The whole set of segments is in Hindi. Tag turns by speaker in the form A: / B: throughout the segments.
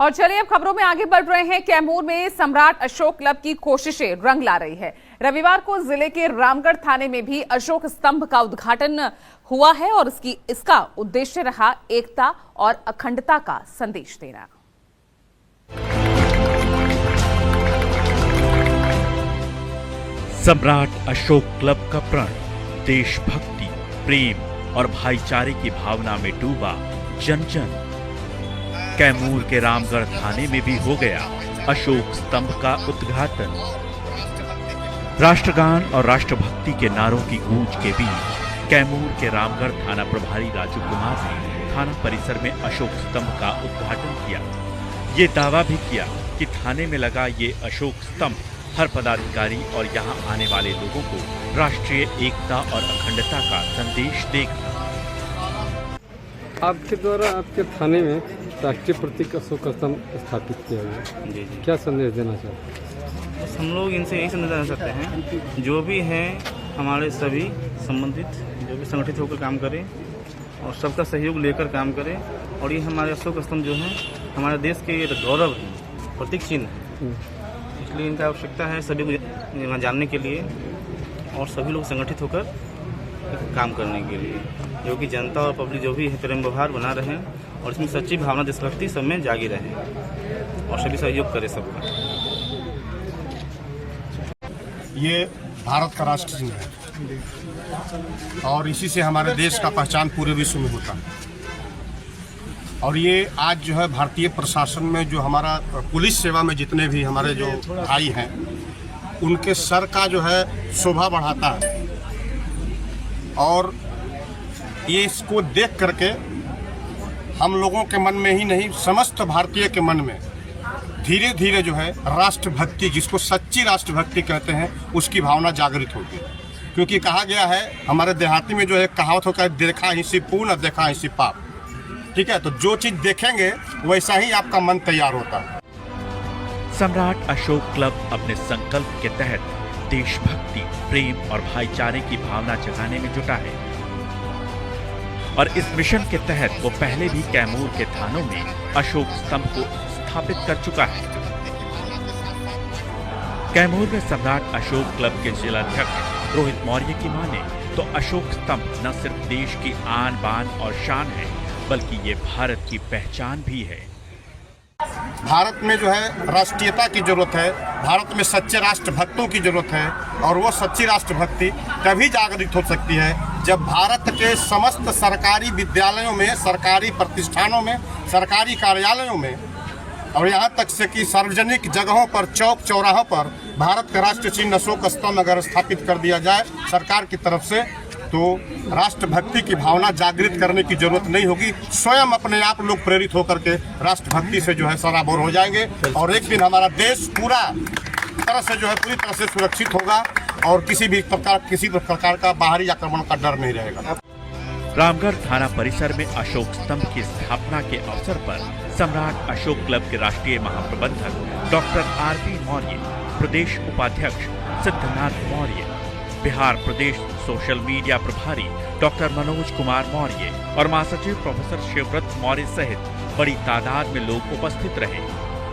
A: और चलिए अब खबरों में आगे बढ़ रहे हैं। कैमूर में सम्राट अशोक क्लब की कोशिशें रंग ला रही है। रविवार को जिले के रामगढ़ थाने में भी अशोक स्तंभ का उद्घाटन हुआ है और इसका उद्देश्य रहा एकता और अखंडता का संदेश देना।
B: सम्राट अशोक क्लब का प्रण देशभक्ति, प्रेम और भाईचारे की भावना में डूबा जन जन। कैमूर के रामगढ़ थाने में भी हो गया अशोक स्तंभ का उद्घाटन। राष्ट्रगान और राष्ट्रभक्ति के नारों की गूंज के बीच कैमूर के रामगढ़ थाना प्रभारी राजू कुमार ने थाना परिसर में अशोक स्तंभ का उद्घाटन किया। ये दावा भी किया कि थाने में लगा ये अशोक स्तंभ हर पदाधिकारी और यहाँ आने वाले लोगों को राष्ट्रीय एकता और अखंडता का संदेश देगा।
C: आपके द्वारा आपके थाने में राष्ट्रीय प्रतीक अशोक स्तंभ स्थापित किया गया,
D: जी।
C: क्या संदेश देना चाहते हैं?
D: बस हम लोग इनसे यही संदेश देना चाहते हैं, जो भी हैं हमारे सभी संबंधित जो भी संगठित होकर काम करें और सबका सहयोग लेकर काम करें। और ये हमारे अशोक स्तंभ जो है हमारे देश के गौरव है, प्रतीक चिन्ह है, इसलिए इनका आवश्यकता है सभी को जानने के लिए और सभी लोग संगठित होकर काम करने के लिए, जो कि जनता और पब्लिक जो भी है प्रेम व्यवहार बना रहें और इसमें सच्ची भावना देशभक्ति सब में जागी रहे और सभी सहयोग करें सबका।
E: ये भारत का राष्ट्र चिन्ह है और इसी से हमारे देश का पहचान पूरे विश्व में होता है। और ये आज जो है भारतीय प्रशासन में जो हमारा पुलिस सेवा में जितने भी हमारे जो भाई हैं उनके सर का जो है शोभा बढ़ाता है। और ये इसको देख करके हम लोगों के मन में ही नहीं समस्त भारतीय के मन में धीरे धीरे जो है राष्ट्रभक्ति, जिसको सच्ची राष्ट्रभक्ति कहते हैं, उसकी भावना जागृत होगी। क्योंकि कहा गया है हमारे देहाती में जो है कहावत होता है, देखा ही सी पूर्ण देखा ही सी पाप। ठीक है, तो जो चीज देखेंगे वैसा ही आपका मन तैयार होता है।
B: सम्राट अशोक क्लब अपने संकल्प के तहत देशभक्ति, प्रेम और भाईचारे की भावना जगाने में जुटा है और इस मिशन के तहत वो पहले भी कैमूर के थानों में अशोक स्तंभ को स्थापित कर चुका है। कैमूर में सम्राट अशोक क्लब के जिलाध्यक्ष रोहित मौर्य की माने तो अशोक स्तंभ न सिर्फ देश की आन बान और शान है, बल्कि ये भारत की पहचान भी है।
E: भारत में जो है राष्ट्रीयता की जरूरत है, भारत में सच्चे राष्ट्रभक्तों की जरूरत है और वो सच्ची राष्ट्रभक्ति तभी जागृत हो सकती है जब भारत के समस्त सरकारी विद्यालयों में, सरकारी प्रतिष्ठानों में, सरकारी कार्यालयों में और यहाँ तक से कि सार्वजनिक जगहों पर, चौक चौराहों पर भारत का राष्ट्र चिन्ह अशोक स्तंभ अगर स्थापित कर दिया जाए सरकार की तरफ से, तो राष्ट्रभक्ति की भावना जागृत करने की जरूरत नहीं होगी। स्वयं अपने आप लोग प्रेरित होकर के राष्ट्रभक्ति से जो है सराबोर हो जाएंगे और एक दिन हमारा देश पूरा तरह से जो है पूरी तरह से सुरक्षित होगा और किसी प्रकार का बाहरी आक्रमण का डर नहीं रहेगा।
B: रामगढ़ थाना परिसर में अशोक स्तंभ की स्थापना के अवसर पर सम्राट अशोक क्लब के राष्ट्रीय महाप्रबंधक डॉक्टर आरपी मौर्य, प्रदेश उपाध्यक्ष सिद्धनाथ मौर्य, बिहार प्रदेश सोशल मीडिया प्रभारी डॉक्टर मनोज कुमार मौर्य और महासचिव प्रोफेसर शिवव्रत मौर्य सहित बड़ी तादाद में लोग उपस्थित रहे।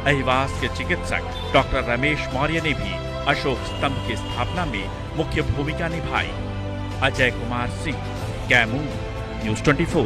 B: अहिवास के चिकित्सक डॉक्टर रमेश मौर्य ने भी अशोक स्तंभ की स्थापना में मुख्य भूमिका निभाई। अजय कुमार सिंह, कैमूर, न्यूज़ 24।